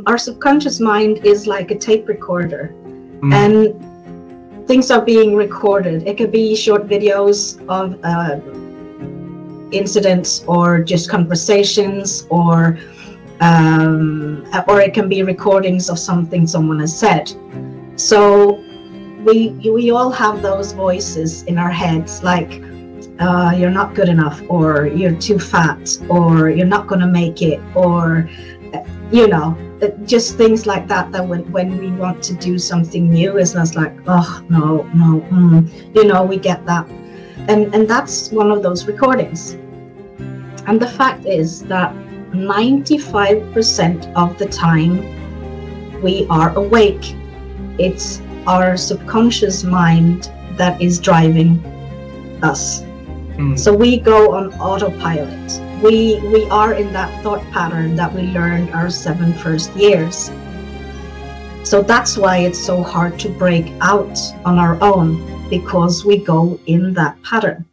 Our subconscious mind is like a tape recorder, and things are being recorded. It could be short videos of incidents, or just conversations, or it can be recordings of something someone has said. So we all have those voices in our heads, like you're not good enough, or you're too fat, or you're not going to make it, or you know, just things like that, that when we want to do something new, it's just like, oh no, you know, we get that. And that's one of those recordings. And the fact is that 95% of the time we are awake. It's our subconscious mind that is driving us. So we go on autopilot. We are in that thought pattern that we learned our 7 first years. So that's why it's so hard to break out on our own, because we go in that pattern.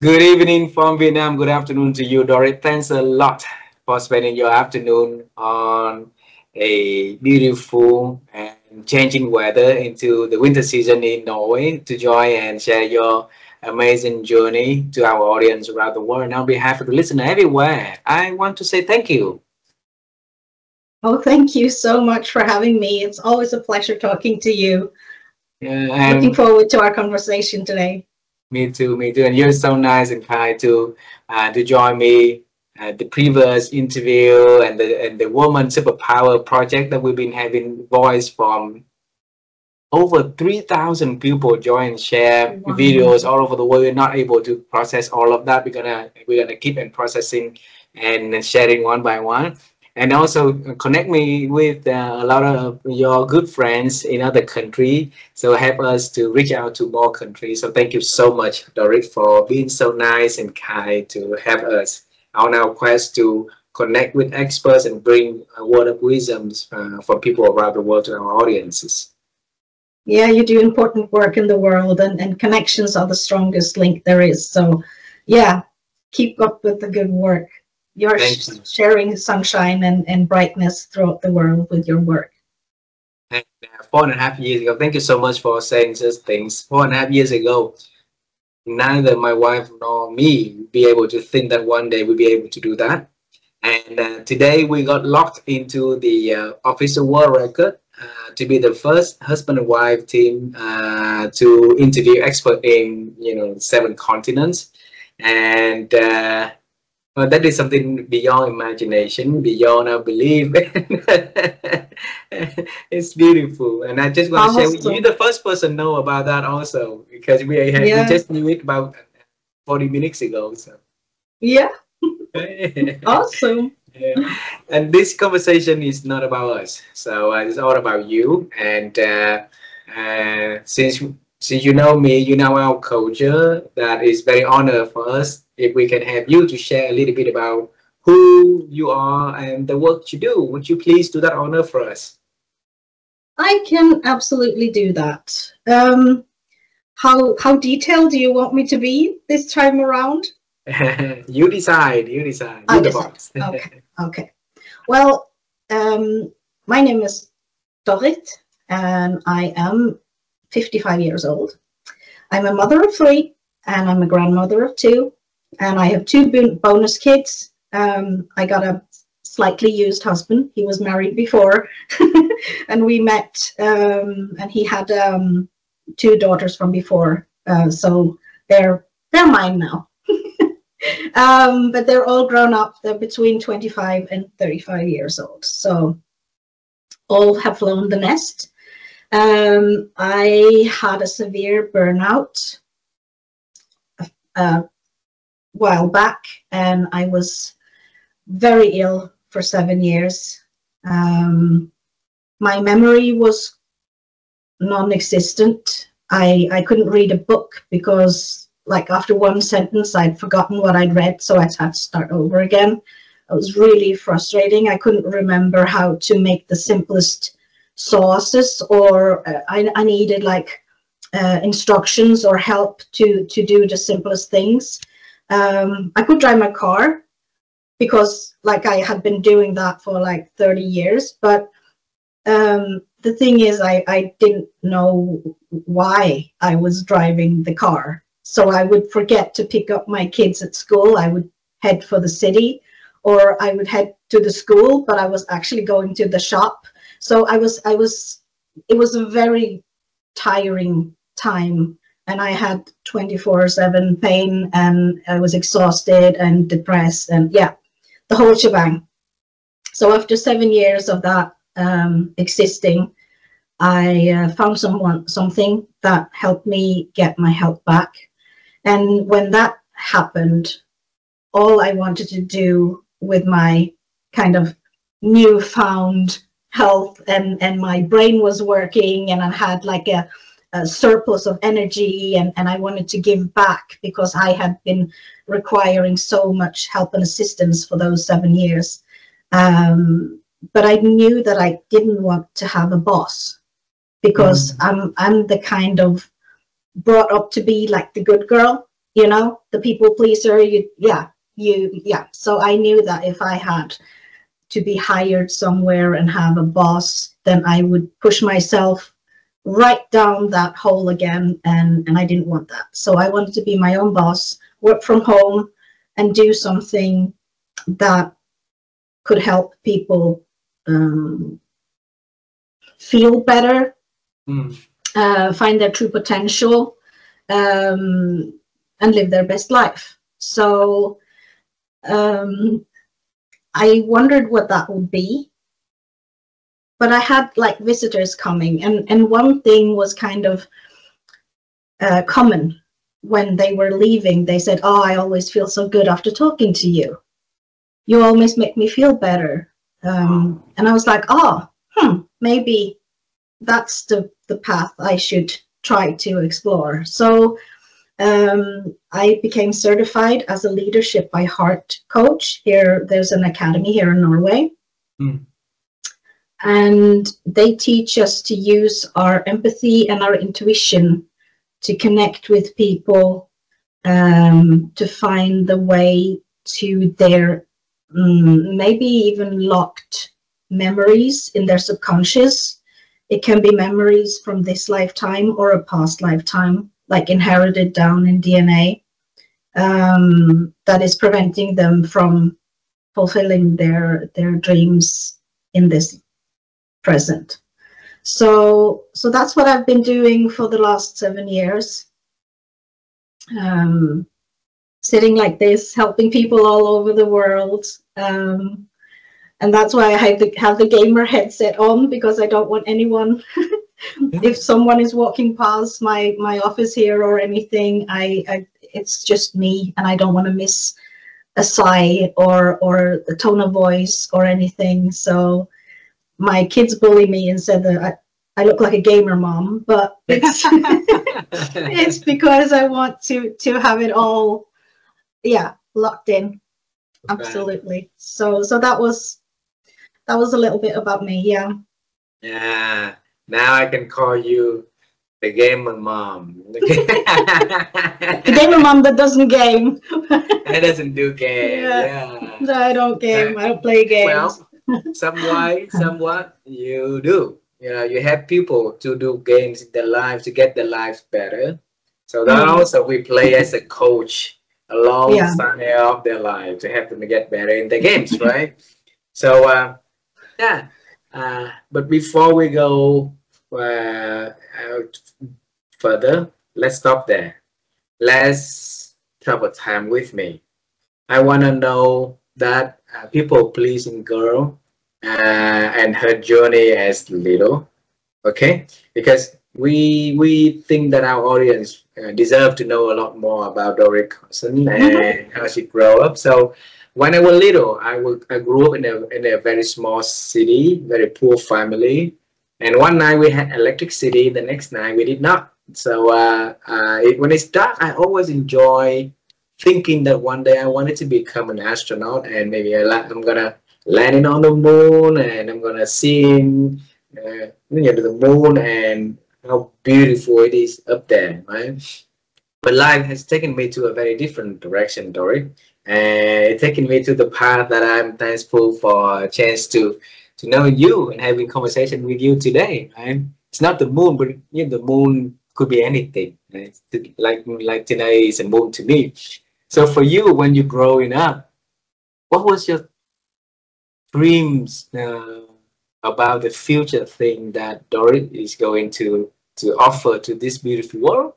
Good evening from Vietnam. Good afternoon to you, Dorrit. Thanks a lot for spending your afternoon on a beautiful and changing weather into the winter season in Norway to join and share your amazing journey to our audience around the world. And on behalf of the listener everywhere, I want to say thank you. Oh, thank you so much for having me. It's always a pleasure talking to you. And looking forward to our conversation today. Me too, me too. And you're so nice and kind to join me the previous interview and the Woman Superpower project that we've been having voice from over 3,000 people join, share videos all over the world. We're not able to process all of that. We're gonna keep on processing and sharing one by one. And also connect me with a lot of your good friends in other countries. So help us to reach out to more countries. So thank you so much, Dorrit, for being so nice and kind to help us on our quest to connect with experts and bring a word of wisdom for people around the world to our audiences. Yeah, you do important work in the world, and connections are the strongest link there is. So yeah, keep up with the good work. You're sharing sunshine and brightness throughout the world with your work. And 4.5 years ago, thank you so much for saying such things. 4.5 years ago, neither my wife nor me would be able to think that one day we'd be able to do that. And today we got locked into the official world record to be the first husband and wife team to interview experts in 7 continents. And well, that is something beyond imagination, beyond our belief. It's beautiful, and I just want to share. You're the first person to know about that also, because we just knew it about 40 minutes ago. So yeah, awesome. Yeah. And this conversation is not about us, so it's all about you. And since you know me, you know our culture, that is very honored for us if we can have you to share a little bit about who you are and the work you do. Would you please do that honor for us? I can absolutely do that. How detailed do you want me to be this time around? You decide. You decide. I decide. Okay. Okay. Well, my name is Dorrit, and I am 55 years old. I'm a mother of 3, and I'm a grandmother of 2, and I have 2 bonus kids. I got a slightly used husband. He was married before, and we met, and he had 2 daughters from before, so they're mine now. But they're all grown up. They're between 25 and 35 years old, so all have flown the nest. I had a severe burnout a while back, and I was very ill for 7 years. My memory was non-existent. I couldn't read a book because, like, after one sentence I'd forgotten what I'd read, so I had to start over again. It was really frustrating. I couldn't remember how to make the simplest sauces, or I needed like instructions or help to do the simplest things. I could drive my car because like I had been doing that for like 30 years, but the thing is I didn't know why I was driving the car. So I would forget to pick up my kids at school. I would head for the city, or I would head to the school, but I was actually going to the shop. So it was a very tiring time, and I had 24/7 pain, and I was exhausted and depressed, and yeah, the whole shebang. So after 7 years of that existing, I found something that helped me get my health back. And when that happened, all I wanted to do with my kind of newfound health, and my brain was working, and I had like a surplus of energy, and I wanted to give back because I had been requiring so much help and assistance for those 7 years. But I knew that I didn't want to have a boss, because I'm the kind of brought up to be like the good girl, you know, the people pleaser. So I knew that if I had to be hired somewhere and have a boss, then I would push myself right down that hole again, and I didn't want that. So I wanted to be my own boss, work from home, and do something that could help people feel better, find their true potential, and live their best life. So I wondered what that would be, but I had like visitors coming, and one thing was kind of common. When they were leaving, they said, "Oh, I always feel so good after talking to you. You always make me feel better." And I was like, "Oh, maybe that's the path I should try to explore." So I became certified as a leadership by heart coach. Here, there's an academy here in Norway. And they teach us to use our empathy and our intuition to connect with people, to find the way to their maybe even locked memories in their subconscious. It can be memories from this lifetime or a past lifetime, like inherited down in DNA, that is preventing them from fulfilling their dreams in this present. So that's what I've been doing for the last 7 years. Sitting like this, helping people all over the world. And that's why I have the gamer headset on, because I don't want anyone, if someone is walking past my office here or anything, it's just me, and I don't want to miss a sigh or a tone of voice or anything. So my kids bully me and said that I look like a gamer mom, but it's it's because I want to have it all, locked in. Absolutely. So that was a little bit about me. Yeah. Now I can call you the gamer mom. The gamer mom that doesn't game. That doesn't do games. Yeah. No, I don't game. I don't play games. Well, somewhat you do. You know, you have people to do games in their life to get their lives better. So that also we play as a coach alongside of their life to help them to get better in the games, right? So but before we go further, let's stop there. Let's travel time with me. I want to know that people pleasing girl and her journey as little, okay? Because we think that our audience deserve to know a lot more about Dorrit Karlsen and how she grew up. So when I was little, I grew up in a very small city, very poor family, and one night we had electricity, the next night we did not. So when it's dark, I always enjoy thinking that one day I wanted to become an astronaut, and maybe I'm gonna land on the moon, and I'm gonna see near the moon, and how beautiful it is up there, right? But life has taken me to a very different direction, Dory, and it's taken me to the path that I'm thankful for a chance to know you and having conversation with you today. Right? It's not the moon, but you know, the moon could be anything. Right? Like today is a moon to me. So for you, when you're growing up, what was your dreams about the future thing that Dorit is going to offer to this beautiful world?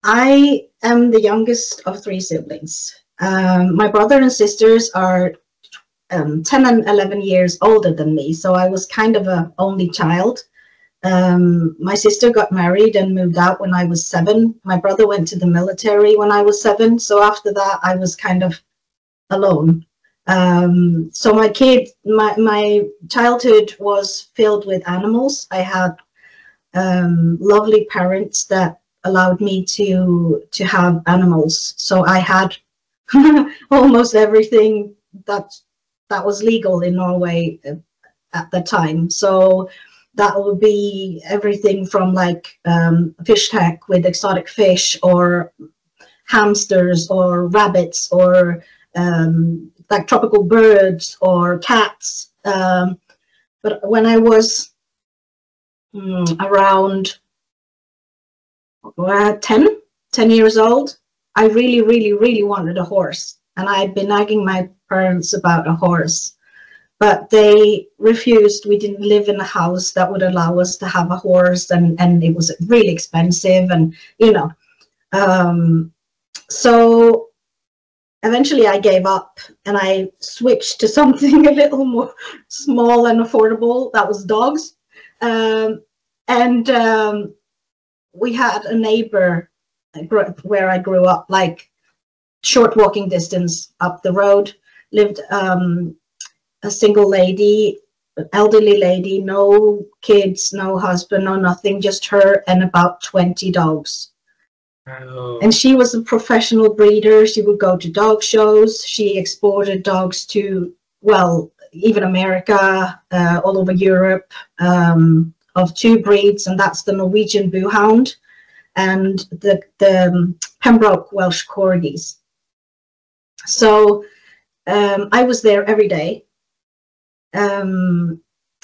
I am the youngest of three siblings. My brother and sisters are 10 and 11 years older than me, so I was kind of a only child. My sister got married and moved out when I was 7. My brother went to the military when I was 7, so after that I was kind of alone. So my childhood was filled with animals. I had lovely parents that allowed me to have animals. So I had almost everything that was legal in Norway at the time. So that would be everything from like fish tank with exotic fish, or hamsters, or rabbits, or like tropical birds, or cats. But when I was around 10 years old, I really wanted a horse. And I'd been nagging my parents about a horse, but they refused. We didn't live in a house that would allow us to have a horse, and it was really expensive, and you know. So eventually I gave up and I switched to something a little more small and affordable. That was dogs. And we had a neighbor where I grew up, like short walking distance up the road, lived a single lady, elderly lady, no kids, no husband, no nothing, just her and about 20 dogs. Oh. And she was a professional breeder. She would go to dog shows. She exported dogs to, well, even America, all over Europe, of 2 breeds, and that's the Norwegian Boohound and the Pembroke Welsh Corgis. So I was there every day,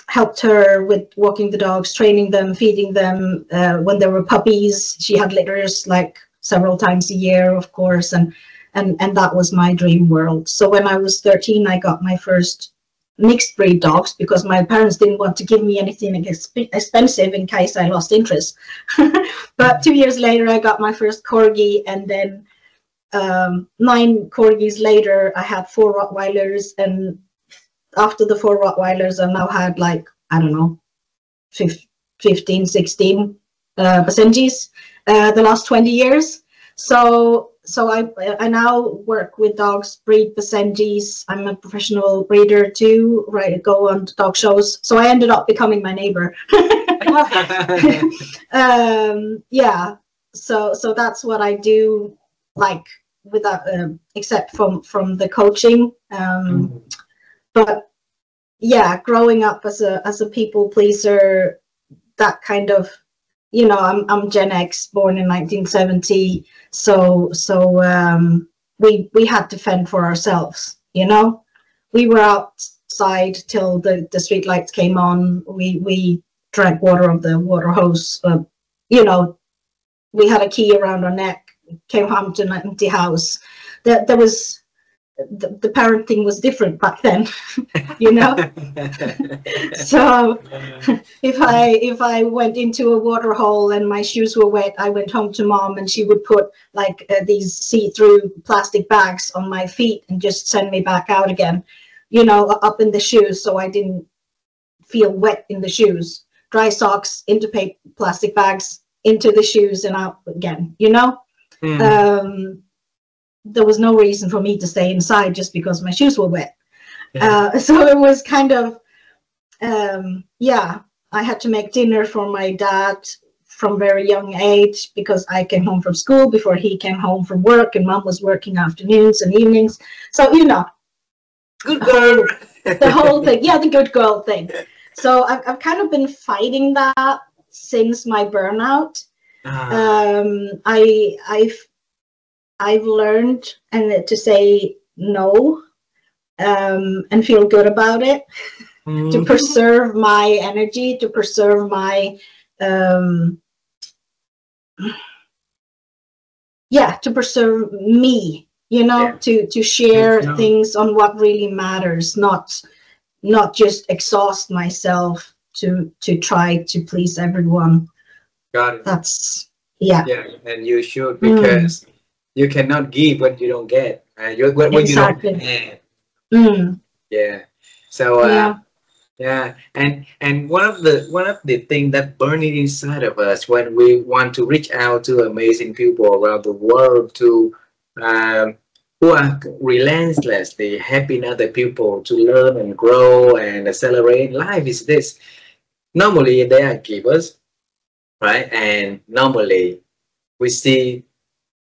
helped her with walking the dogs, training them, feeding them. When there were puppies, she had litters like several times a year, of course, and that was my dream world. So when I was 13, I got my first mixed breed dogs because my parents didn't want to give me anything expensive in case I lost interest. But 2 years later, I got my first corgi, and then 9 corgis later, I had 4 Rottweilers, and after the 4 Rottweilers, I've now had like, I don't know, 15, 16 Basenjis the last 20 years. So I now work with dogs, breed Basenjis. I'm a professional breeder too, right? Go on dog shows. So I ended up becoming my neighbor. Yeah. So that's what I do, like without except from the coaching. But yeah, growing up as a people pleaser, that kind of, you know, I'm Gen X, born in 1970, so we had to fend for ourselves. You know, we were outside till the street lights came on. We drank water of the water hose. You know, we had a key around our neck. Came home to an empty house. There was. The parenting was different back then, you know. So if I went into a water hole and my shoes were wet, I went home to mom, and she would put like these see-through plastic bags on my feet and just send me back out again, you know, up in the shoes, so I didn't feel wet in the shoes. Dry socks into plastic bags into the shoes and out again, you know. There was no reason for me to stay inside just because my shoes were wet. Yeah. So it was kind of, yeah, I had to make dinner for my dad from very young age because I came home from school before he came home from work, and mom was working afternoons and evenings. So, you know, good girl. The whole thing. Yeah, the good girl thing. So I've kind of been fighting that since my burnout. I've learned to say no, and feel good about it, to preserve my energy, to preserve my to preserve me, to share things on what really matters, not just exhaust myself to try to please everyone. Got it. That's and you should, because you cannot give what you don't get, what exactly. You don't have. So and one of the things that burning inside of us when we want to reach out to amazing people around the world, to who are relentlessly helping other people to learn and grow and accelerate life, is this: normally they are givers, right? And normally we see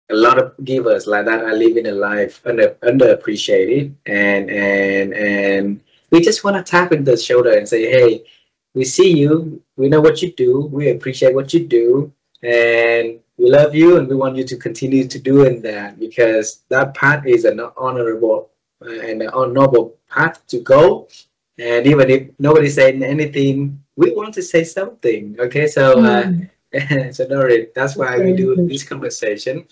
a lot of givers like that are living a life underappreciated, and we just want to tap in the shoulder and say, hey, we see you, we know what you do, we appreciate what you do, and we love you, and we want you to continue to doing that, because that path is an honorable and an honorable path to go. And even if nobody's saying anything, we want to say something. Okay, so so Dorrit, that's why we do this conversation.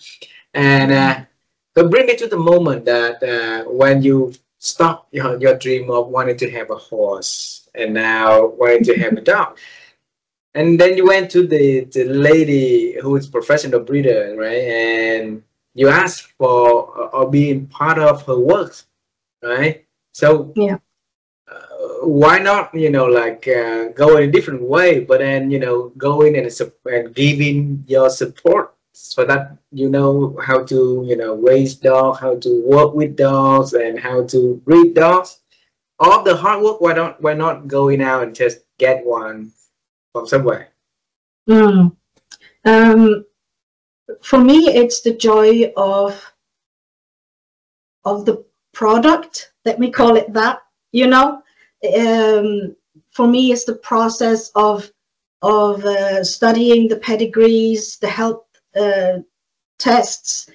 And but bring me to the moment that when you stop your dream of wanting to have a horse, and now wanting to have a dog, and then you went to the lady who is professional breeder, right? And you asked for or being part of her work, right? So why not, go in a different way, but then, going and giving your support, so that you know how to, raise dogs, how to work with dogs, and how to breed dogs. All the hard work, why not going out and just get one from somewhere? For me, it's the joy of the product, let me call it that. For me, it's the process of studying the pedigrees, the health tests,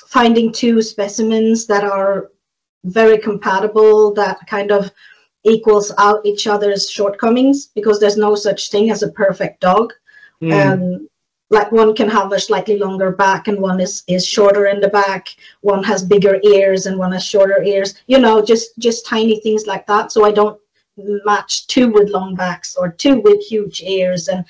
finding two specimens that are very compatible, that kind of equals out each other's shortcomings, because there's no such thing as a perfect dog. Like one can have a slightly longer back, and one is shorter in the back. One has bigger ears and one has shorter ears. Just tiny things like that. So I don't match two with long backs or two with huge ears, and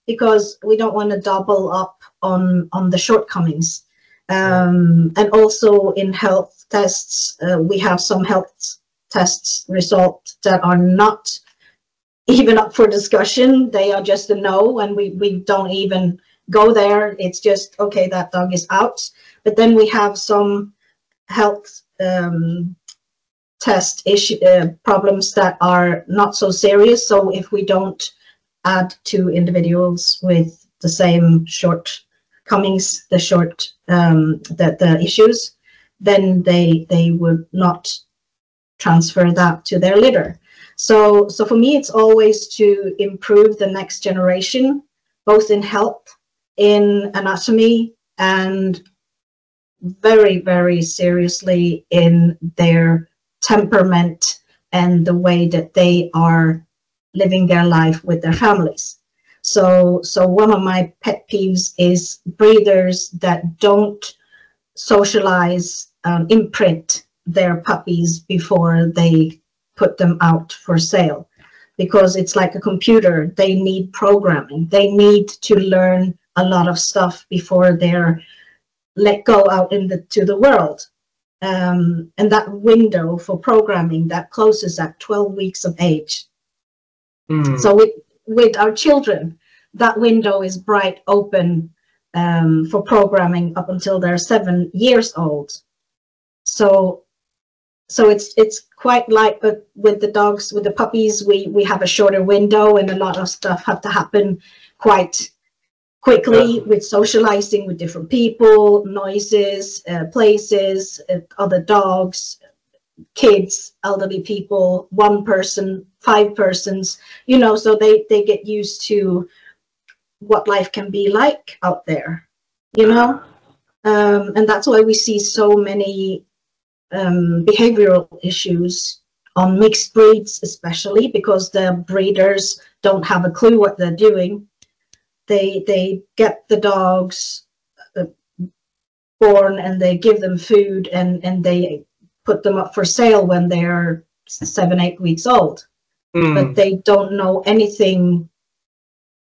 because we don't want to double up on the shortcomings. And also in health tests, we have some health tests results that are not even up for discussion. They are just a no, and we don't even go there. It's just, okay, that dog is out. But then we have some health test issue problems that are not so serious. So if we don't add two individuals with the same shortcomings, the issues, then they would not transfer that to their litter. So for me, it's always to improve the next generation, both in health, in anatomy, and very, very seriously in their temperament and the way that they are living their life with their families. So one of my pet peeves is breeders that don't socialize, imprint their puppies before they put them out for sale, because it's like a computer. They need programming. They need to learn a lot of stuff before they're let go out to the world. And that window for programming, that closes at 12 weeks of age. So with our children, that window is bright open for programming up until they're 7 years old. So it's quite like, but with the dogs, with the puppies, we have a shorter window, and a lot of stuff have to happen quite quickly, with socializing with different people, noises, places, other dogs, kids, elderly people, one person, 5 persons, you know, so they get used to what life can be like out there, you know. And that's why we see so many behavioral issues on mixed breeds, especially because the breeders don't have a clue what they're doing. They get the dogs born and they give them food and they put them up for sale when they're 7, 8 weeks old. But they don't know anything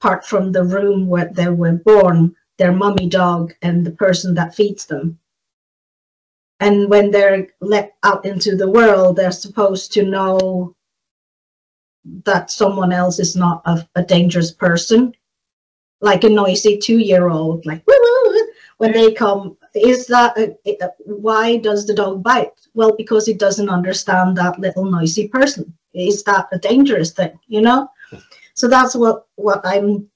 apart from the room where they were born, their mummy dog and the person that feeds them. And when they're let out into the world, they're supposed to know that someone else is not a dangerous person, like a noisy 2-year-old, like woo woo. When they come, is that why does the dog bite? Well, because it doesn't understand that little noisy person. Is that a dangerous thing, you know? So that's what I'm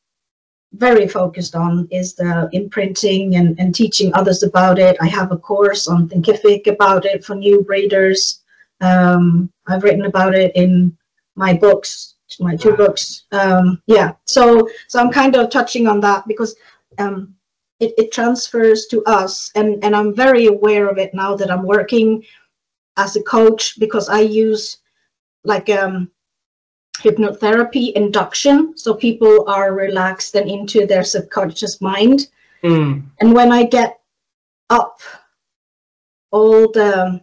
very focused on, is the imprinting and teaching others about it. I have a course on Thinkific about it for new breeders. I've written about it in my books, my 2 books. Yeah, so I'm kind of touching on that because it transfers to us, and I'm very aware of it now that I'm working as a coach, because I use like hypnotherapy induction, so people are relaxed and into their subconscious mind. And when I get up all the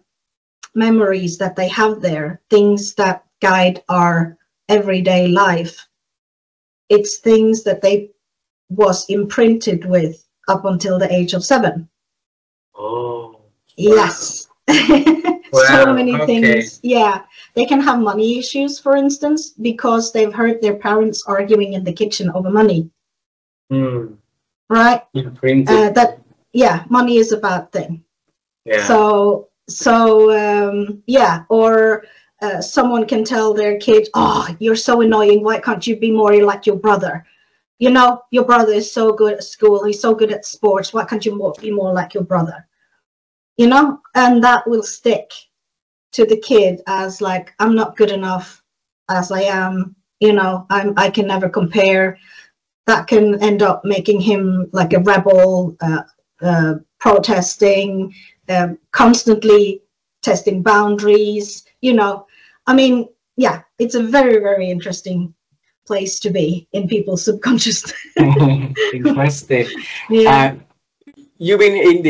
memories that they have there, things that guide our everyday life, it's things that they was imprinted with up until the age of 7. Oh, yes. wow. So many things. Yeah, they can have money issues, for instance, because they've heard their parents arguing in the kitchen over money. Right? Imprinted. That, yeah, money is a bad thing. Yeah. So yeah, or someone can tell their kid, oh, you're so annoying, why can't you be more like your brother? You know, your brother is so good at school, he's so good at sports, why can't you be more like your brother? You know, and that will stick to the kid as like, I'm not good enough as I am, you know, I can never compare. That can end up making him like a rebel, protesting, constantly testing boundaries, you know. I mean, yeah, it's a very, very interesting place to be in people's subconscious. Interesting. Yeah. You've been in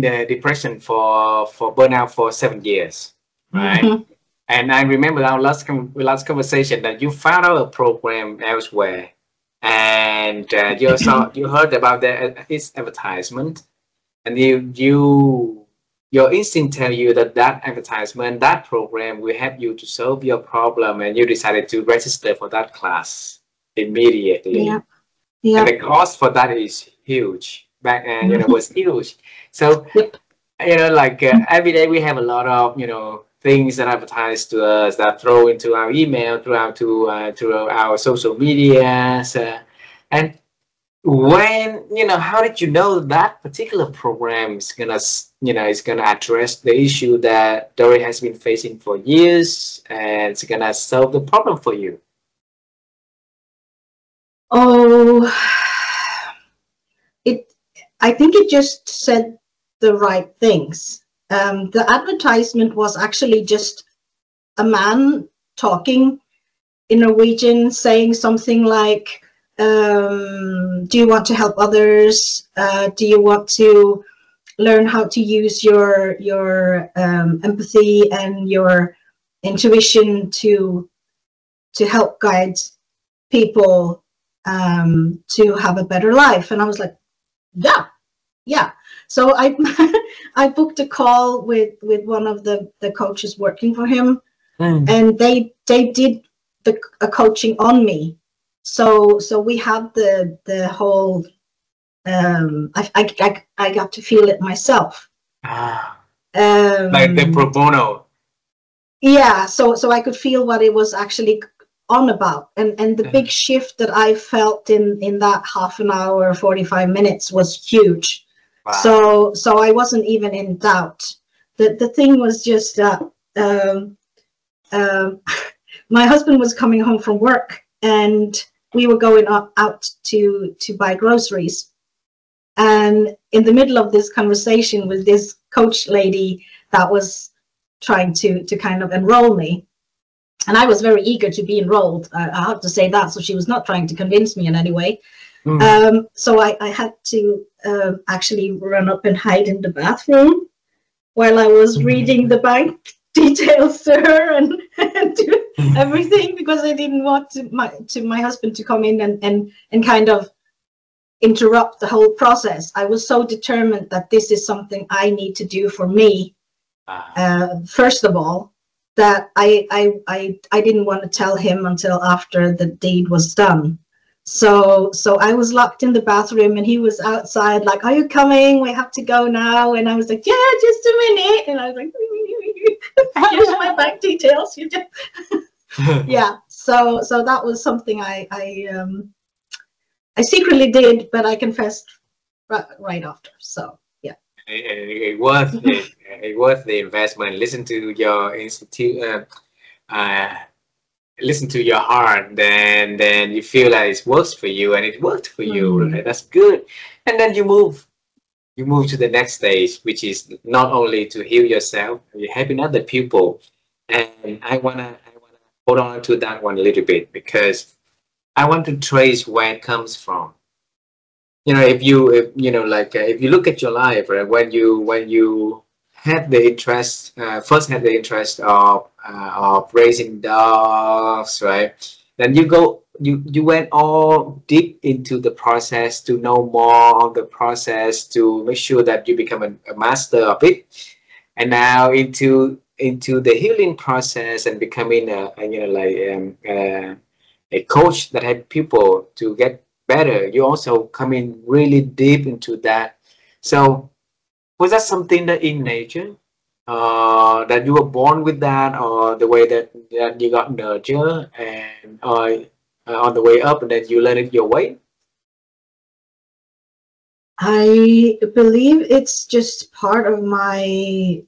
the depression for burnout for 7 years, right? And I remember our last conversation that you found out a program elsewhere, and you heard about its advertisement, and your instinct tell you that advertisement, that program will help you to solve your problem, and you decided to register for that class immediately. Yeah. Yeah. And the cost for that is huge. Back then, was huge. So, like every day we have a lot of, things that advertise to us, that throw into our email, through our social media. And when, how did you know that particular program is gonna address the issue that Dorrit has been facing for years, and it's gonna solve the problem for you? Oh, I think it just said the right things. The advertisement was actually just a man talking in Norwegian, saying something like, do you want to help others? Do you want to learn how to use your empathy and your intuition to help guide people to have a better life? And I was like, yeah. So I I booked a call with one of the coaches working for him, and they did a coaching on me. So we had the whole I got to feel it myself. Like the pro bono. Yeah, so I could feel what it was actually on about, and the big shift that I felt in that half an hour, 45 minutes was huge. Wow. So I wasn't even in doubt the thing was just that my husband was coming home from work, and we were going out to buy groceries. And in the middle of this conversation with this coach lady that was trying to kind of enroll me, and I was very eager to be enrolled, I have to say that, so she was not trying to convince me in any way. So I had to actually run up and hide in the bathroom while I was reading the bank details to her and do everything, because I didn't want my husband to come in and kind of interrupt the whole process. I was so determined that this is something I need to do for me, first of all, that I didn't want to tell him until after the deed was done. So I was locked in the bathroom, and he was outside like, "Are you coming? We have to go now." And I was like, "Yeah, just a minute." And I was like, "Here's my bank details." You just yeah. So that was something I secretly did, but I confessed right after. So yeah. It worth it. It worth the investment. Listen to your institute. Listen to your heart. Then you feel that it works for you, and it worked for you. Right? That's good. And then you move to the next stage, which is not only to heal yourself, you're helping other people. And I wanna hold on to that one a little bit, because I want to trace where it comes from. If you look at your life, right, when you had the interest, first had the interest of raising dogs, right? Then you went all deep into the process to know more of the process, to make sure that you become a master of it, and now into the healing process and becoming a coach that help people to get better. You also come in really deep into that. So was that something that in nature, that you were born with that, or the way that you got nurtured, and on the way up, and then you learn it your way? I believe it's just part of my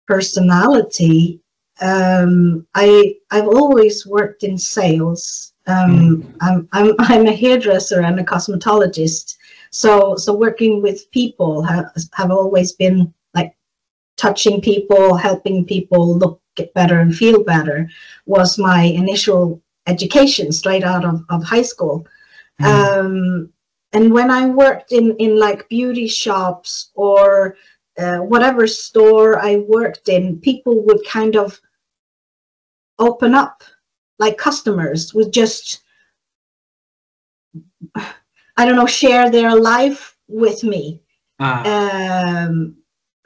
personality. I've always worked in sales. I'm a hairdresser and a cosmetologist, so working with people have always been like touching people, helping people look better and feel better was my initial education straight out of high school. And when I worked in like beauty shops or whatever store I worked in, people would kind of open up, like customers would just, I don't know, share their life with me. And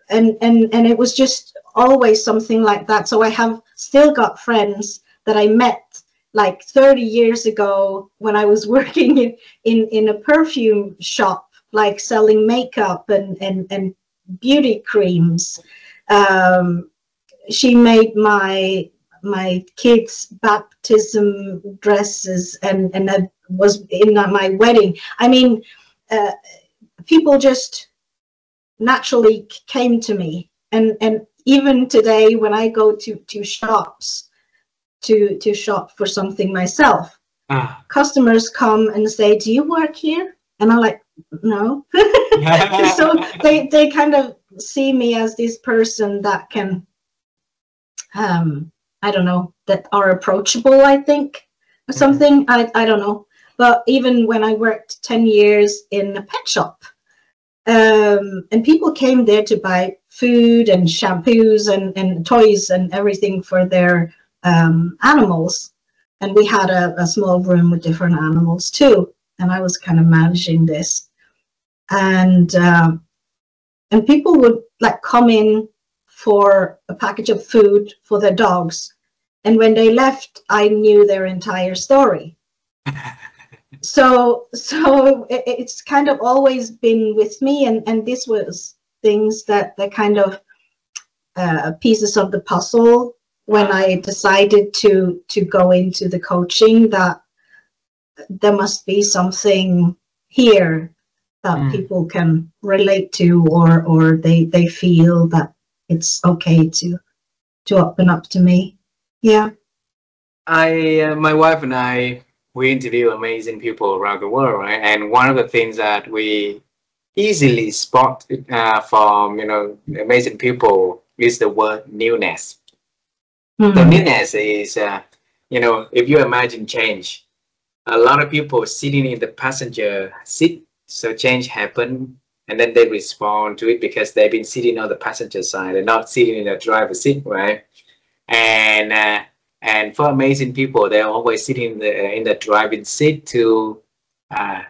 it was just always something like that. So I have still got friends that I met like 30 years ago when I was working in a perfume shop, like selling makeup and beauty creams. She made my kids' baptism dresses, and I was in my wedding. I mean, people just naturally came to me, and even today when I go to shops to shop for something myself, customers come and say, "Do you work here?" And I'm like, "No." So they kind of see me as this person that can, I don't know, that are approachable, I think, or something. I don't know. But even when I worked 10 years in a pet shop, and people came there to buy food and shampoos and toys and everything for their animals. And we had a small room with different animals too. And I was kind of managing this. And people would like come in for a package of food for their dogs. And when they left, I knew their entire story. So it's kind of always been with me, and this was things that kind of pieces of the puzzle when I decided to go into the coaching, that there must be something here that people can relate to, or they feel that it's okay to open up to me. Yeah. My wife and I, we interview amazing people around the world, right? And one of the things that we easily spot from, amazing people is the word newness. So newness is, if you imagine change, a lot of people sitting in the passenger seat, so change happen, and then they respond to it because they've been sitting on the passenger side and not sitting in the driver's seat, right? And for amazing people, they're always sitting in the driving seat uh,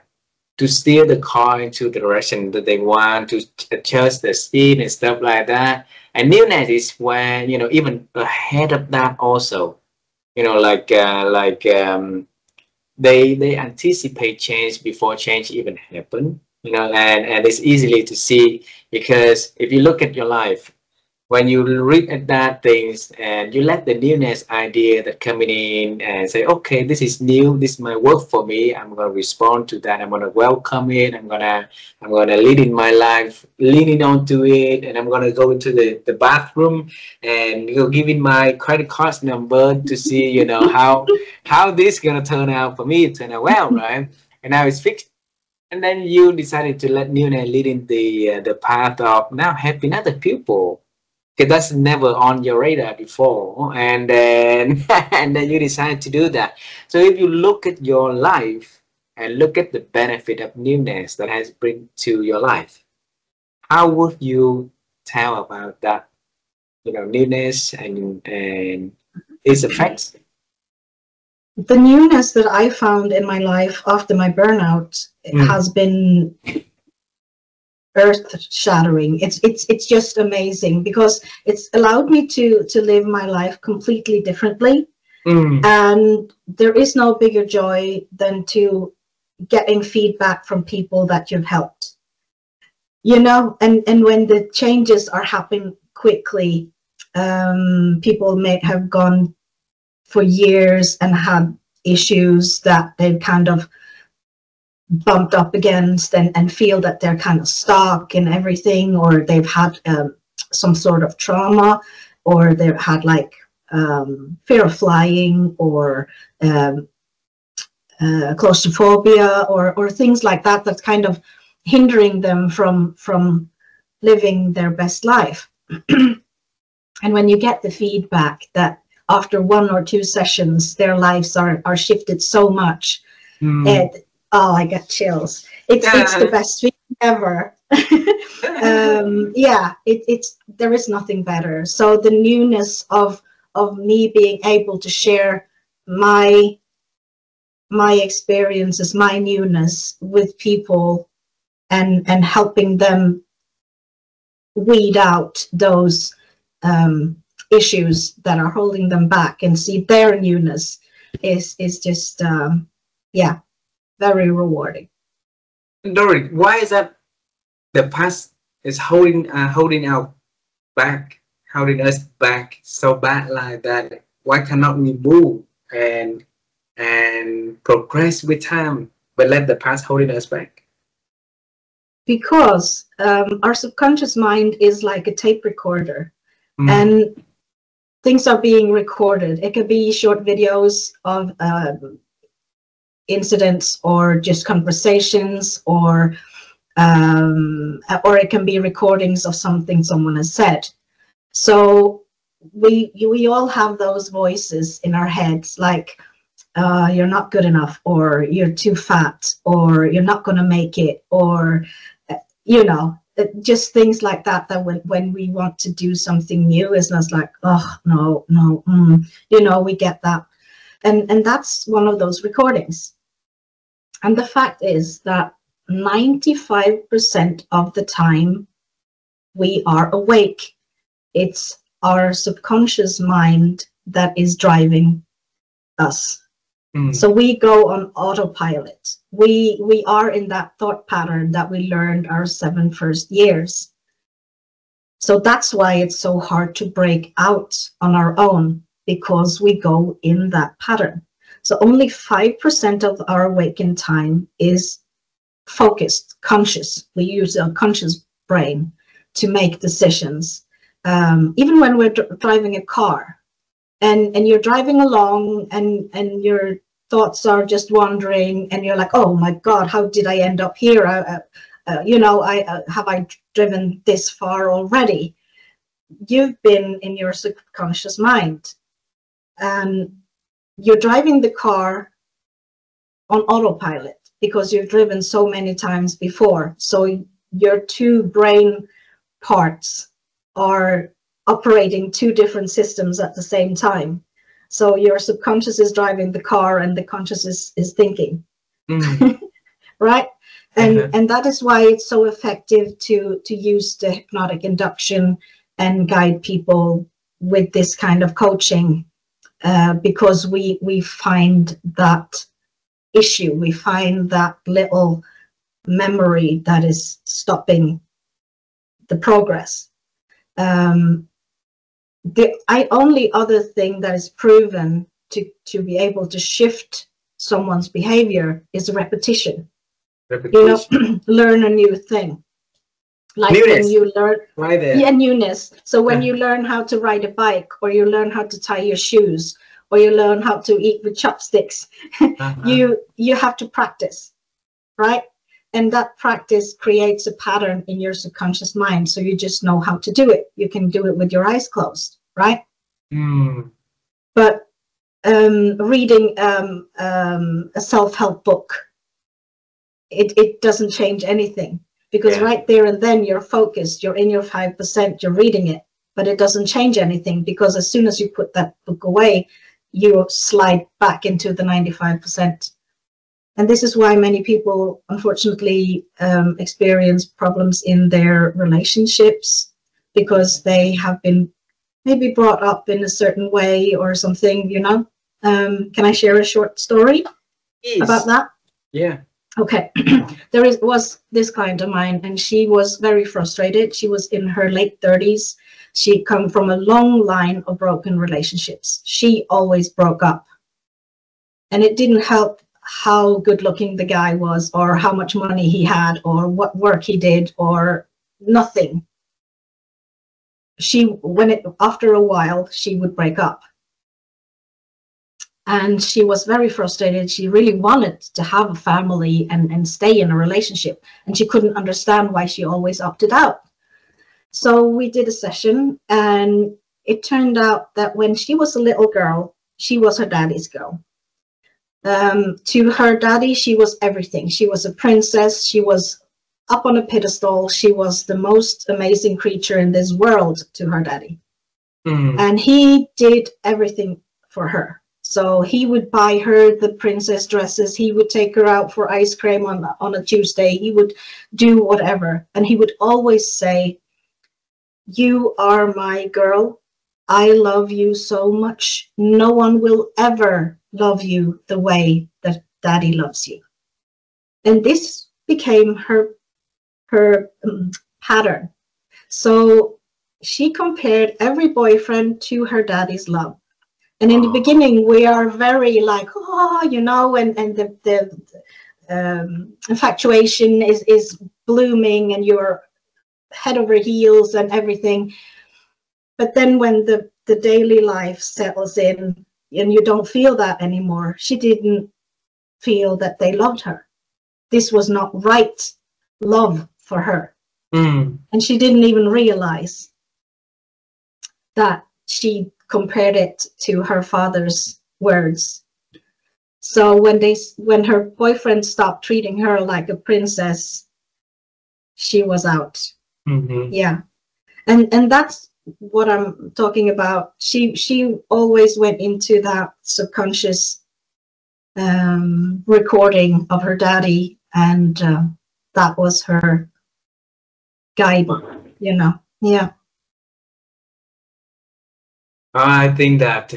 to steer the car into the direction that they want, to adjust the speed and stuff like that. And newness is when, even ahead of that also, they anticipate change before change even happen, and it's easily to see, because if you look at your life, when you read at that things and you let the newness idea that coming in and say, okay, this is new, this might work for me, I'm going to respond to that, I'm going to welcome it, I'm gonna lead in my life leaning onto it, and I'm going to go into the bathroom and give in my credit card number to see, how this going to turn out for me, turn out well, right? And now it's fixed. And then you decided to let newness lead in the path of now helping other people, because that's never on your radar before, and then and then you decide to do that. So if you look at your life and look at the benefit of newness that has bring to your life, how would you tell about that, newness and its effects? The newness that I found in my life after my burnout has been earth-shattering. It's just amazing, because it's allowed me to live my life completely differently. And there is no bigger joy than to getting feedback from people that you've helped, and when the changes are happening quickly, people may have gone for years and had issues that they've kind of bumped up against and feel that they're kind of stuck in everything, or they've had some sort of trauma, or they've had like fear of flying, or claustrophobia, or things like that, that's kind of hindering them from living their best life. And when you get the feedback that after 1 or 2 sessions their lives are shifted so much, I get chills. It's the best feeling ever. There is nothing better. So the newness of me being able to share my experiences, my newness with people, and helping them weed out those issues that are holding them back and see their newness is just very rewarding. Dorrit, why is that the past is holding us back so bad like that? Why cannot we move and progress with time, but let the past holding us back? Because our subconscious mind is like a tape recorder, and things are being recorded. It could be short videos of incidents, or just conversations, or it can be recordings of something someone has said. So we all have those voices in our heads, like you're not good enough, or you're too fat, or you're not going to make it, or just things like that, that when we want to do something new, is not like, oh no, we get that. And that's one of those recordings. And the fact is that 95% of the time we are awake. It's our subconscious mind that is driving us. So we go on autopilot. We are in that thought pattern that we learned our 7 first years. So that's why it's so hard to break out on our own, because we go in that pattern. So only 5% of our awakened time is focused, conscious. We use our conscious brain to make decisions. even when we're driving a car, and you're driving along, and your thoughts are just wandering, and you're like, oh my God, how did I end up here? Have I driven this far already? You've been in your subconscious mind, and you're driving the car on autopilot because you've driven so many times before. So your two brain parts are operating two different systems at the same time. So your subconscious is driving the car and the conscious is thinking. Right? And that is why it's so effective to use the hypnotic induction and guide people with this kind of coaching, because we find that issue, we find that little memory that is stopping the progress. The only other thing that is proven to be able to shift someone's behavior is repetition. Learn a new thing. Like NEWNESS. When you learn, right there. Yeah, NEWNESS. So when you learn how to ride a bike, or you learn how to tie your shoes, or you learn how to eat with chopsticks, you have to practice, right? And that practice creates a pattern in your subconscious mind. So you just know how to do it. You can do it with your eyes closed, right? But reading a self-help book, it doesn't change anything, because right there and then you're focused, you're in your 5%, you're reading it, but it doesn't change anything, because as soon as you put that book away, you slide back into the 95%. And this is why many people, unfortunately, experience problems in their relationships, because they have been maybe brought up in a certain way or something, you know. Can I share a short story about that? Yeah. Okay. There was this client of mine, and she was very frustrated. She was in her late 30s. She'd come from a long line of broken relationships. She always broke up. And it didn't help how good looking the guy was, or how much money he had, or what work he did, or nothing. After a while, she would break up. And she was very frustrated. She really wanted to have a family and stay in a relationship. And she couldn't understand why she always opted out. So we did a session, and it turned out that when she was a little girl, she was her daddy's girl. To her daddy, she was everything. She was a princess. She was up on a pedestal. She was the most amazing creature in this world to her daddy. And he did everything for her. So he would buy her the princess dresses. He would take her out for ice cream on a Tuesday. He would do whatever. And he would always say, "You are my girl. I love you so much. No one will ever love you the way that daddy loves you." And this became her pattern. So she compared every boyfriend to her daddy's love. And in the beginning, we are very like, oh, you know, and the infatuation is blooming, and you're head over heels and everything. But then when the daily life settles in and you don't feel that anymore, she didn't feel that they loved her. This was not right love for her. And she didn't even realize that she compared it to her father's words. So when her boyfriend stopped treating her like a princess, she was out. Yeah. And that's what I'm talking about. She always went into that subconscious recording of her daddy, and that was her guide, you know. Yeah. I think that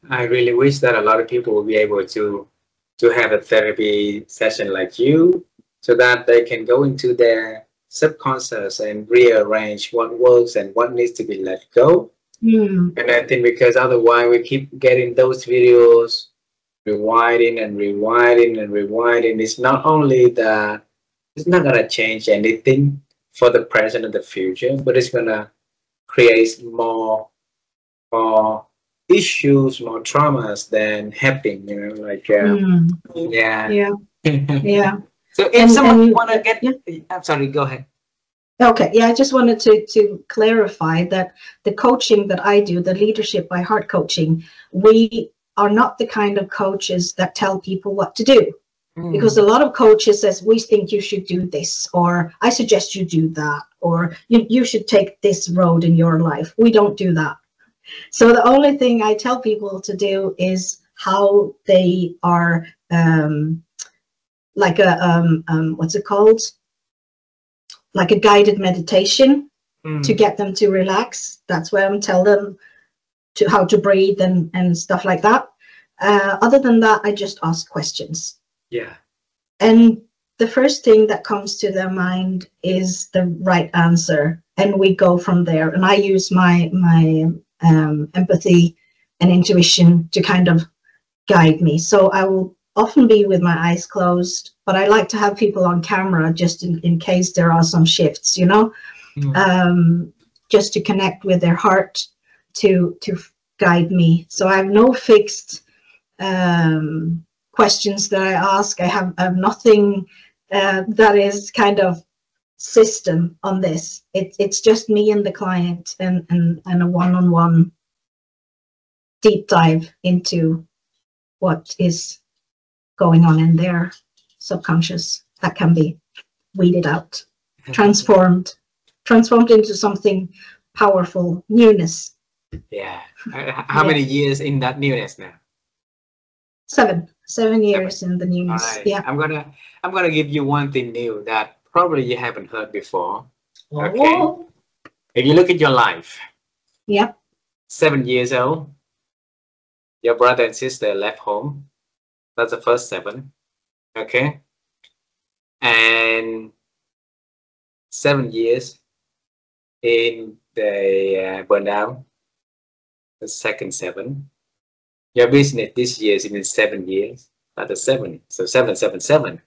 I really wish that a lot of people will be able to have a therapy session like you, so that they can go into their subconscious and rearrange what works and what needs to be let go. And I think because otherwise we keep getting those videos rewinding and rewinding and rewinding. It's not only that it's not gonna change anything for the present and the future, but it's gonna creates more issues, more traumas than helping, you know, like yeah. Yeah. Yeah. So if someone want to get, I'm sorry, go ahead. Okay, yeah, I just wanted to clarify that the coaching that I do, the Leadership by Heart coaching, we are not the kind of coaches that tell people what to do. Because a lot of coaches says, we think you should do this, or I suggest you do that, or you should take this road in your life. We don't do that. So the only thing I tell people to do is how they are like a what's it called? Like a guided meditation to get them to relax. That's where I'm telling them to how to breathe and stuff like that. Other than that, I just ask questions. Yeah. And the first thing that comes to their mind is the right answer, and we go from there. And I use my empathy and intuition to kind of guide me. So I will often be with my eyes closed, but I like to have people on camera just in case there are some shifts, you know, just to connect with their heart to guide me. So I have no fixed questions that I ask. I have nothing that is kind of system on this. It's just me and the client and a one-on-one deep dive into what is going on in their subconscious that can be weeded out, transformed into something powerful, newness. Yeah. How many years in that newness now? 7 years in the newness. All right. Yeah. I'm gonna give you one thing new that probably you haven't heard before. Okay. Oh. If you look at your life. Yeah. 7 years old. Your brother and sister left home. That's the first 7. Okay. And 7 years in the burnout. The second 7. Your business this year is in 7 years. That's the 7. So 777.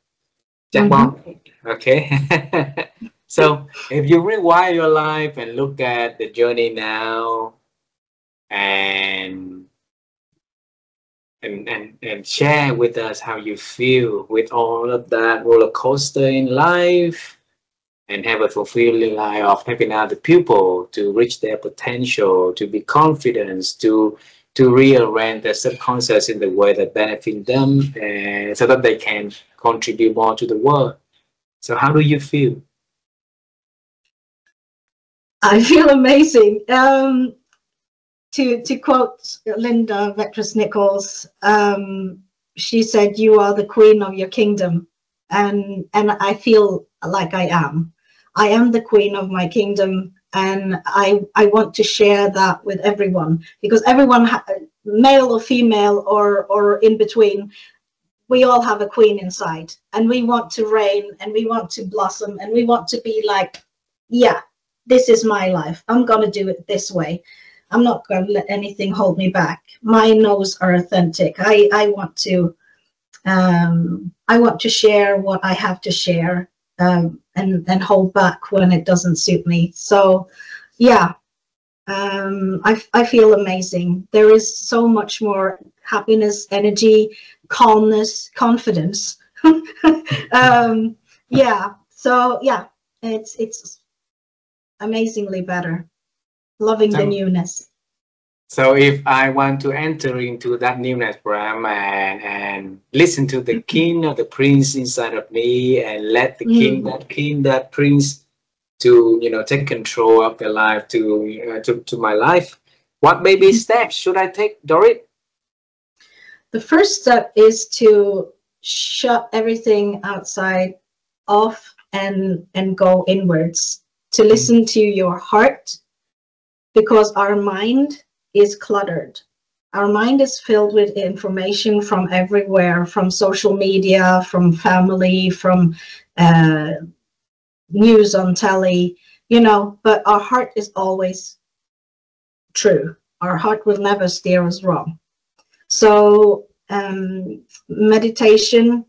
Jackpot. Okay. So if you rewire your life and look at the journey now and share with us how you feel with all of that roller coaster in life, and have a fulfilling life of helping other people to reach their potential, to be confident, to rearrange their subconscious in the way that benefits them, so that they can contribute more to the world. So how do you feel? I feel amazing. To quote Linda Vectress Nichols, she said, "You are the queen of your kingdom," and I feel like I am. I am the queen of my kingdom, and I want to share that with everyone, because everyone, male or female or in between, we all have a queen inside, and we want to reign, and we want to blossom, and we want to be like, yeah, this is my life. I'm gonna do it this way. I'm not going to let anything hold me back. My no's are authentic. I want to share what I have to share, and hold back when it doesn't suit me. So yeah, I feel amazing. There is so much more happiness, energy, calmness, confidence. Yeah. So yeah, it's amazingly better. Loving the newness. So if I want to enter into that newness program and listen to the king or the prince inside of me, and let the king, that prince, to take control of their life, to my life, what baby steps should I take, Dorrit? The first step is to shut everything outside off and go inwards, to listen to your heart, because our mind is cluttered. Our mind is filled with information from everywhere, from social media, from family, from news on telly, but our heart is always true. Our heart will never steer us wrong. So meditation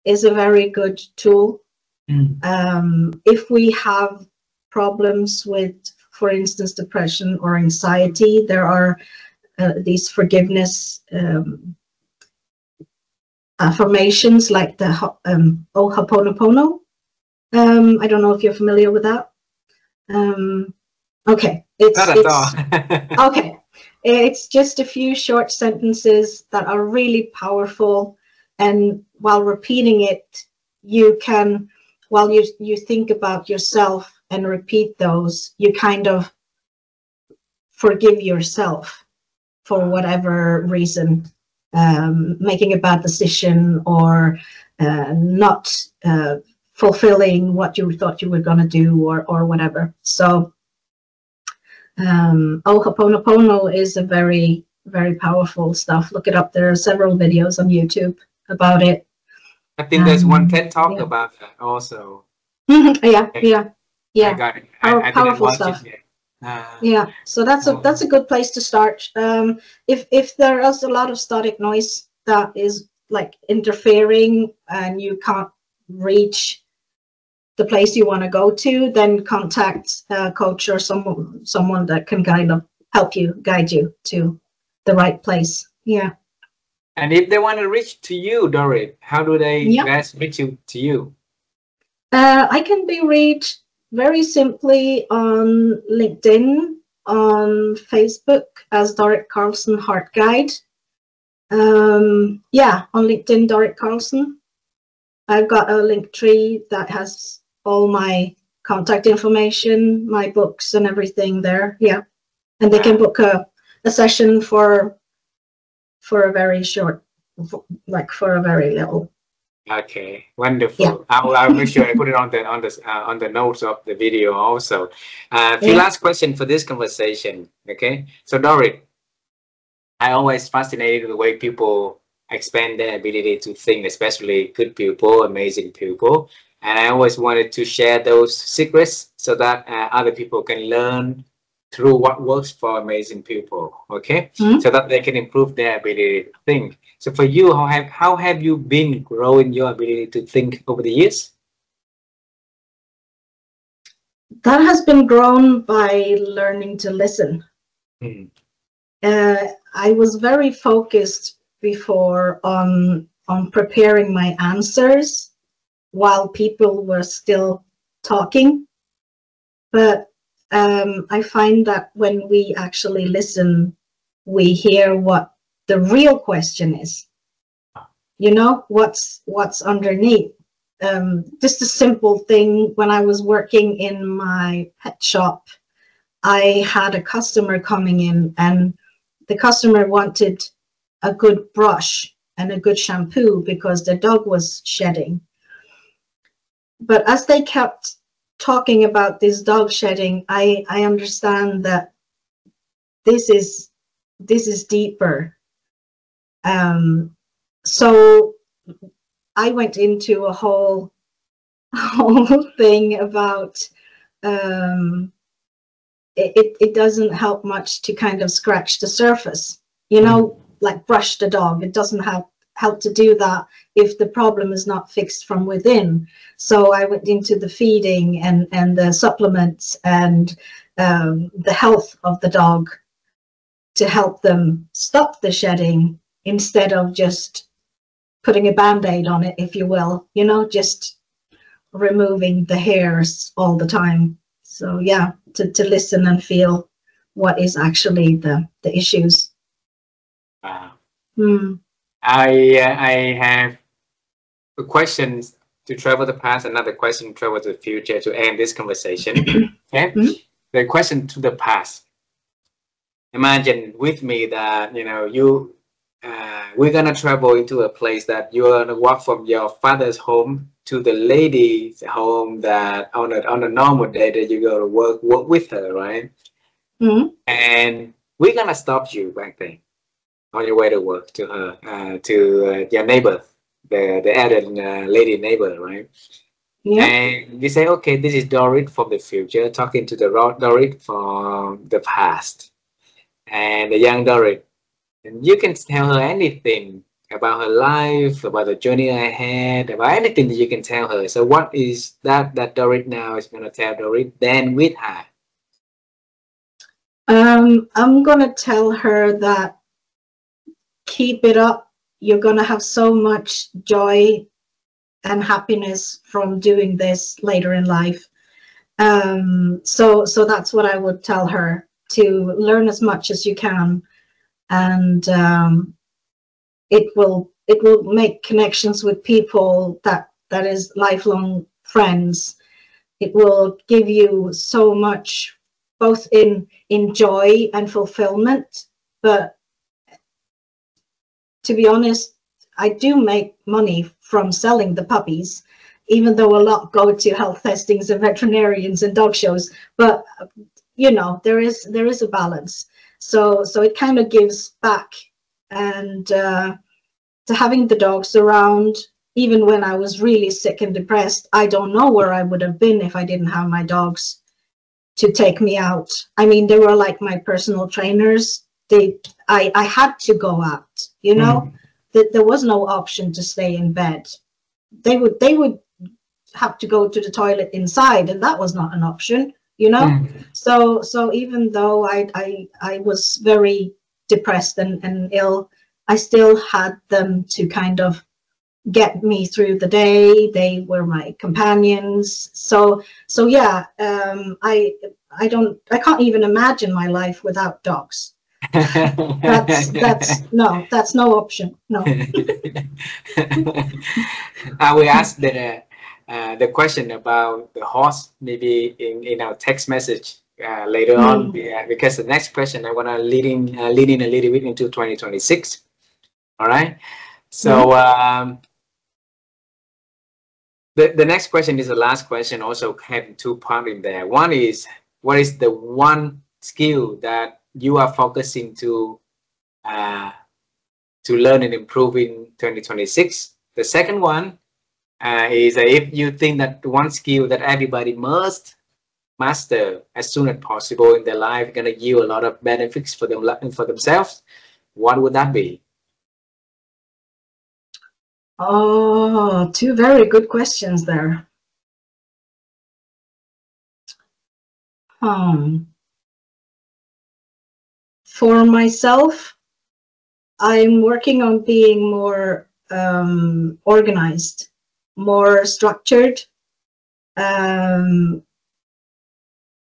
is a very good tool. If we have problems with for instance, depression or anxiety, there are these forgiveness affirmations like the Ho'oponopono. I don't know if you're familiar with that. Okay, Not at all. okay. It's just a few short sentences that are really powerful, and while repeating it, you can, while you think about yourself and repeat those, you kind of forgive yourself for whatever reason, making a bad decision or not fulfilling what you thought you were going to do, or whatever. So Ho'oponopono is a very, very powerful stuff. Look it up. There are several videos on YouTube about it. I think there's one TED Talk about that also. Yeah. I got it. I didn't watch it yet. Yeah, so that's a good place to start. If there is a lot of static noise that is like interfering and you can't reach the place you want to go to, then contact a coach or someone that can kind of help you, guide you to the right place. Yeah. And if they want to reach to you, Dorrit, how do they best reach to you? I can be reached very simply on LinkedIn, on Facebook as Dorrit Karlsen Heart Guide. Yeah, on LinkedIn, Dorrit Karlsen. I've got a link tree that has all my contact information, my books and everything there. Yeah. And they can book a session for a very short, like for a very little. Okay, wonderful. Yeah. I'll make sure I put it on the notes of the video also. A few last questions for this conversation. Okay, so Dorrit, I always fascinated with the way people expand their ability to think, especially good people, amazing people. And I always wanted to share those secrets so that other people can learn through what works for amazing people, okay? So that they can improve their ability to think. So for you, how have you been growing your ability to think over the years? That has been grown by learning to listen. I was very focused before on preparing my answers while people were still talking. But I find that when we actually listen, we hear what the real question is. You know, what's underneath. Just a simple thing, when I was working in my pet shop, I had a customer coming in, and the customer wanted a good brush and a good shampoo because their dog was shedding. But as they kept talking about this dog shedding, I understand that this is deeper. So I went into a whole thing about it doesn't help much to kind of scratch the surface, you know, like brush the dog. It doesn't help to do that if the problem is not fixed from within. So I went into the feeding and the supplements and the health of the dog to help them stop the shedding, instead of just putting a band-aid on it, if you will, you know, just removing the hairs all the time. So yeah, to listen and feel what is actually the issues. Wow. I have a question to travel the past, another question to travel to the future to end this conversation. Okay, the question to the past. Imagine with me that, you know, we're gonna travel into a place that you're gonna walk from your father's home to the lady's home that on a normal day that you go to work with her, right? And we're gonna stop you back then on your way to work to her, to your neighbor, the added lady neighbor, right? And you say, okay, this is Dorrit from the future talking to the Dorrit from the past, and the young Dorrit. And you can tell her anything about her life, about the journey ahead, about anything that you can tell her. So what is that Dorrit now is going to tell Dorrit then with her? I'm gonna tell her that keep it up. You're gonna have so much joy and happiness from doing this later in life. So that's what I would tell her, to learn as much as you can, and it will make connections with people that is lifelong friends. It will give you so much, both in joy and fulfillment. But to be honest, I do make money from selling the puppies, even though a lot go to health testings and veterinarians and dog shows. But you know, there is a balance. So it kind of gives back, and to having the dogs around, even when I was really sick and depressed, I don't know where I would have been if I didn't have my dogs to take me out. I mean, they were like my personal trainers. I had to go out, you know. There was no option to stay in bed. They would have to go to the toilet inside, and that was not an option, you know. So even though I was very depressed and ill, I still had them to kind of get me through the day. They were my companions. So yeah, I can't even imagine my life without dogs. That's no option. No. I will ask the question about the horse maybe in our text message later on, because the next question I want to lead in a little bit into 2026. All right. So the next question is the last question, also having two parts in there. One is, what is the one skill that you are focusing to learn and improve in 2026? The second one is if you think that one skill that everybody must master as soon as possible in their life, going to yield a lot of benefits for them and for themselves, what would that be? Oh, two very good questions there. For myself, I'm working on being more organized, more structured,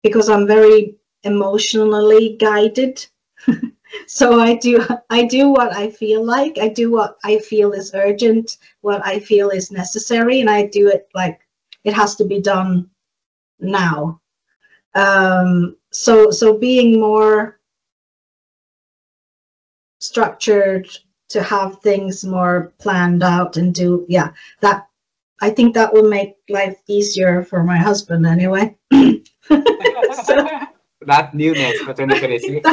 because I'm very emotionally guided. So I do what I feel like. I do what I feel is urgent, what I feel is necessary, and I do it like it has to be done now. So being more structured, to have things more planned out and do, yeah, that, I think that will make life easier for my husband anyway. So, that newness for 2026.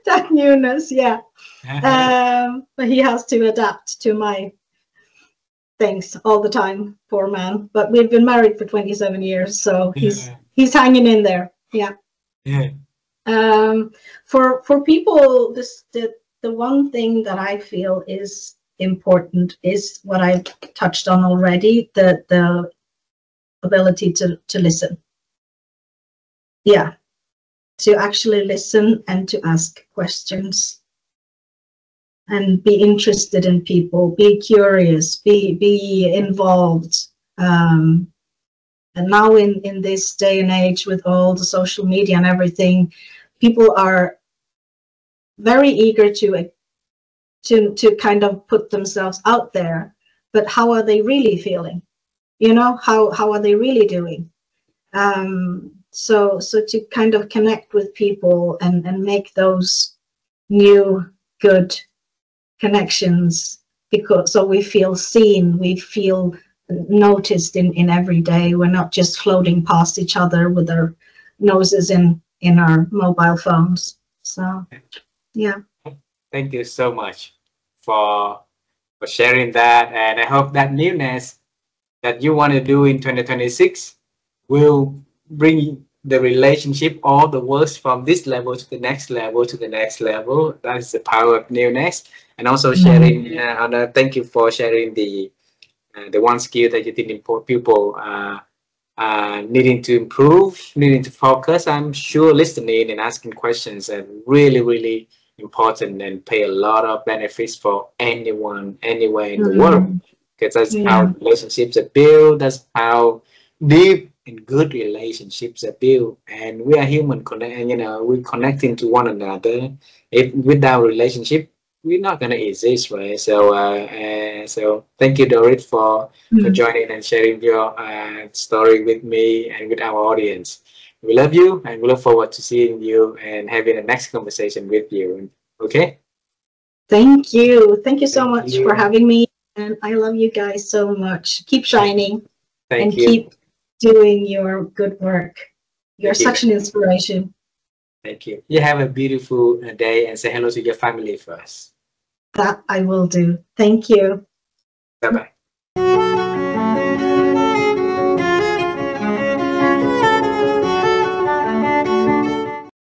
that newness, yeah. But he has to adapt to my things all the time, poor man. But we've been married for 27 years, so he's hanging in there. Yeah. For people, the one thing that I feel is important is what I've touched on already, the ability to listen. Yeah, to actually listen and to ask questions and be interested in people, be curious, be involved. And now in this day and age, with all the social media and everything, people are very eager to kind of put themselves out there, but how are they really feeling? You know, how are they really doing? So to kind of connect with people and make those new good connections, because so we feel seen, we feel noticed in every day. We're not just floating past each other with our noses in our mobile phones. So yeah. Thank you so much for sharing that, and I hope that newness that you want to do in 2026 will bring the relationship, all the works from this level to the next level to the next level. That is the power of newness. And also sharing, thank you for sharing the one skill that you think people needing to improve, needing to focus, I'm sure listening and asking questions are really, really important and pay a lot of benefits for anyone, anywhere in the world. Because that's how Yeah. relationships are built. That's how deep and good relationships are built. And we are human, connect. We're connecting to one another. If without relationship, we're not gonna exist, right? So thank you, Dorrit, for joining and sharing your story with me and with our audience. We love you and we look forward to seeing you and having a next conversation with you. Okay? Thank you. Thank you so Thank much for you. having me. And I love you guys so much. Keep shining Thank and you. keep doing your good work. You're Thank you. such an inspiration. Thank you. You have a beautiful day and say hello to your family first. That I will do. Thank you. Bye bye.